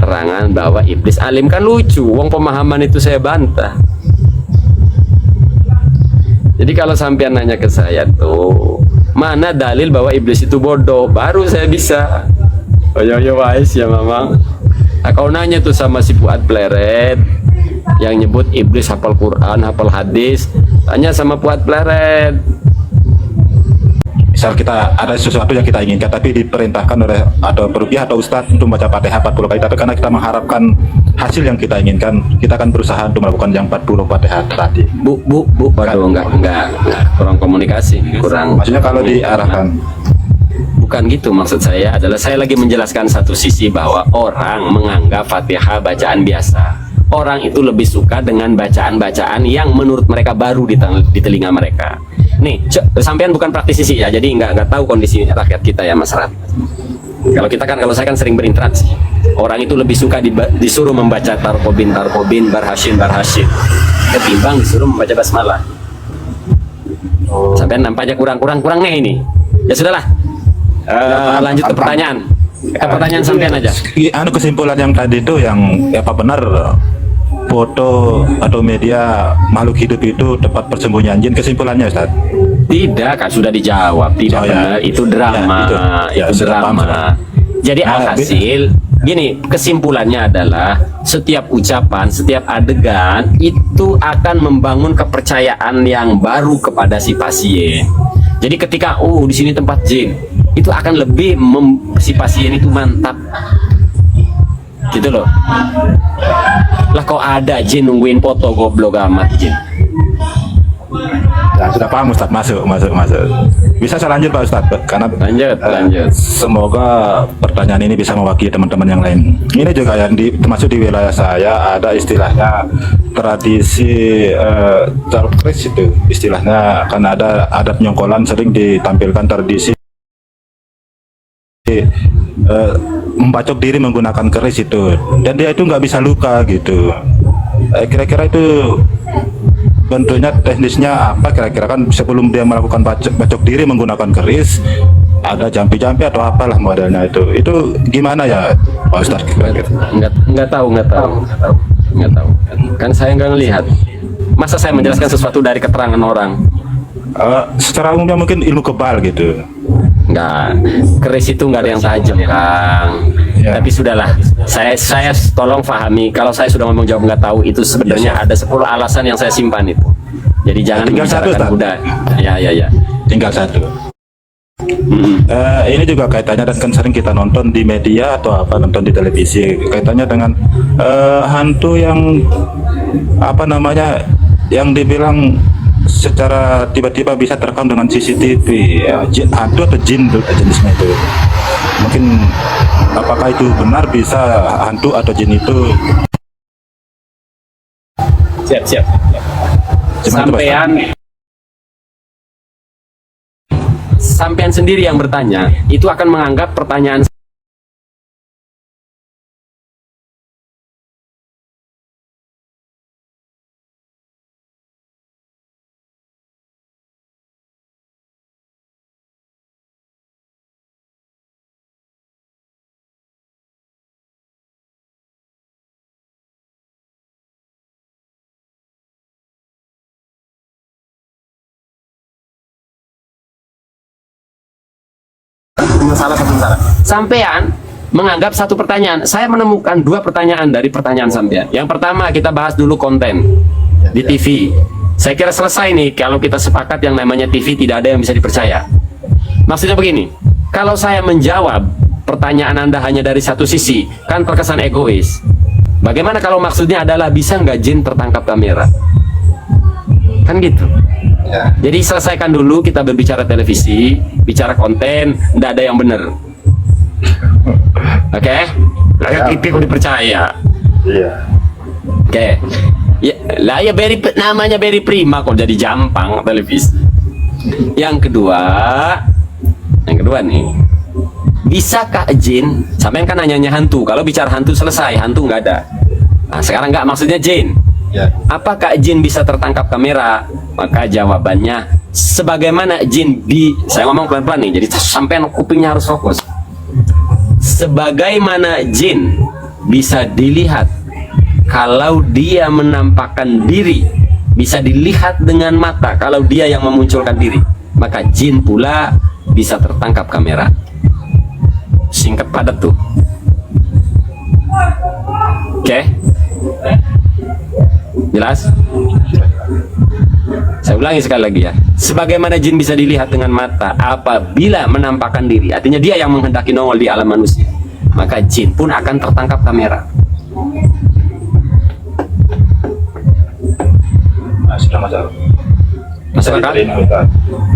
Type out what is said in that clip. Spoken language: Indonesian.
keterangan bahwa iblis alim. Kan lucu, wong pemahaman itu saya bantah. Jadi kalau sampean nanya ke saya tuh, mana dalil bahwa iblis itu bodoh, baru saya bisa. Oh yo wais ya mamang. Nah, kau nanya tuh sama si Fuad Pleret yang nyebut iblis hafal Quran, hafal hadis, tanya sama Fuad Pleret. Misal kita ada sesuatu yang kita inginkan tapi diperintahkan oleh atau perupiah atau ustadz untuk membaca Fatihah 40 kali, tapi karena kita mengharapkan hasil yang kita inginkan, kita akan berusaha untuk melakukan yang 40 Fatihah tadi. Waduh, enggak, kurang komunikasi, kurang. Maksudnya kalau diarahkan, bukan gitu, maksud saya adalah saya lagi menjelaskan satu sisi bahwa orang menganggap Fatihah bacaan biasa. Orang itu lebih suka dengan bacaan-bacaan yang menurut mereka baru di telinga mereka. Nih, sampean bukan praktisi sih ya, jadi nggak tahu kondisi rakyat kita ya, masyarakat. Kalau saya kan sering berinteraksi. Orang itu lebih suka disuruh membaca tarkobin, barhasin, ketimbang disuruh membaca basmalah. Sampean nampaknya kurang nih ini. Ya sudahlah. Lanjut ke pertanyaan. Pertanyaan sampean aja. Kesimpulan yang tadi itu yang apa benar foto atau media makhluk hidup itu tempat persembunyian jin, kesimpulannya Ustaz? Tidak, kan sudah dijawab. Tidak benar, itu drama. Itu drama. Jadi alhasil gini, kesimpulannya adalah setiap ucapan, setiap adegan itu akan membangun kepercayaan yang baru kepada si pasien. Jadi ketika di sini tempat jin, itu akan lebih si pasien itu mantap. Gitu loh. Lah kok ada jin nungguin foto, goblok amat jin. Ya, sudah paham Ustaz, masuk. Bisa saya lanjut Pak Ustaz? Karena lanjut. Semoga pertanyaan ini bisa mewakili teman-teman yang lain. Ini juga yang termasuk di wilayah saya ada istilahnya tradisi Charles itu istilahnya, karena ada adat nyongkolan sering ditampilkan tradisi membacok diri menggunakan keris itu, dan dia itu nggak bisa luka gitu. Kira-kira itu bentuknya, teknisnya apa kira-kira, kan sebelum dia melakukan bacok diri menggunakan keris ada jampi-jampi atau apalah modelnya itu gimana ya Pak Ustaz? Nggak tahu kan saya nggak ngelihat. Masa saya menjelaskan sesuatu dari keterangan orang? Secara umumnya mungkin ilmu kebal gitu. Enggak, keris itu nggak ada yang tajam Kang. Ya. Tapi sudahlah, saya tolong pahami. Kalau saya sudah ngomong jawab nggak tahu, itu sebenarnya ada 10 alasan yang saya simpan itu. Jadi jangan membicarakan kuda. Ya. Tinggal satu. Ini juga kaitannya, dan kan sering kita nonton di media atau nonton di televisi, kaitannya dengan hantu yang yang dibilang secara tiba-tiba bisa terekam dengan CCTV ya, hantu atau jin jenisnya itu. Mungkin apakah itu benar bisa hantu atau jin itu? Siap. Sampean sendiri yang bertanya itu akan menganggap pertanyaan masalah. Sampean menganggap satu pertanyaan, saya menemukan 2 pertanyaan dari pertanyaan sampean. Yang pertama, kita bahas dulu konten di TV. Saya kira selesai nih kalau kita sepakat yang namanya TV tidak ada yang bisa dipercaya. Maksudnya begini, kalau saya menjawab pertanyaan Anda hanya dari satu sisi, kan terkesan egois. Bagaimana kalau maksudnya adalah bisa nggak jin tertangkap kamera? Kan gitu. Jadi selesaikan dulu, kita berbicara televisi, bicara konten, tidak ada yang benar. Oke? TV kok dipercaya. Oke. Ya, lah ya namanya Berry Prima kok jadi jampang televisi. Yang kedua nih, bisakah jin? Sampai kan nanyanya hantu. Kalau bicara hantu selesai, hantu nggak ada. Nah, sekarang nggak, maksudnya jin. Apakah jin bisa tertangkap kamera? Maka jawabannya sebagaimana jin saya ngomong pelan-pelan nih, jadi sampai kupingnya harus fokus. Sebagaimana jin bisa dilihat. Kalau dia menampakkan diri, bisa dilihat dengan mata. Kalau dia yang memunculkan diri, maka jin pula bisa tertangkap kamera. Singkat padat tuh. Oke? Jelas? Saya ulangi sekali lagi ya. Sebagaimana jin bisa dilihat dengan mata apabila menampakkan diri, artinya dia yang menghendaki nongol di alam manusia, maka jin pun akan tertangkap kamera. Nah, sudah masuk. Masuk akal?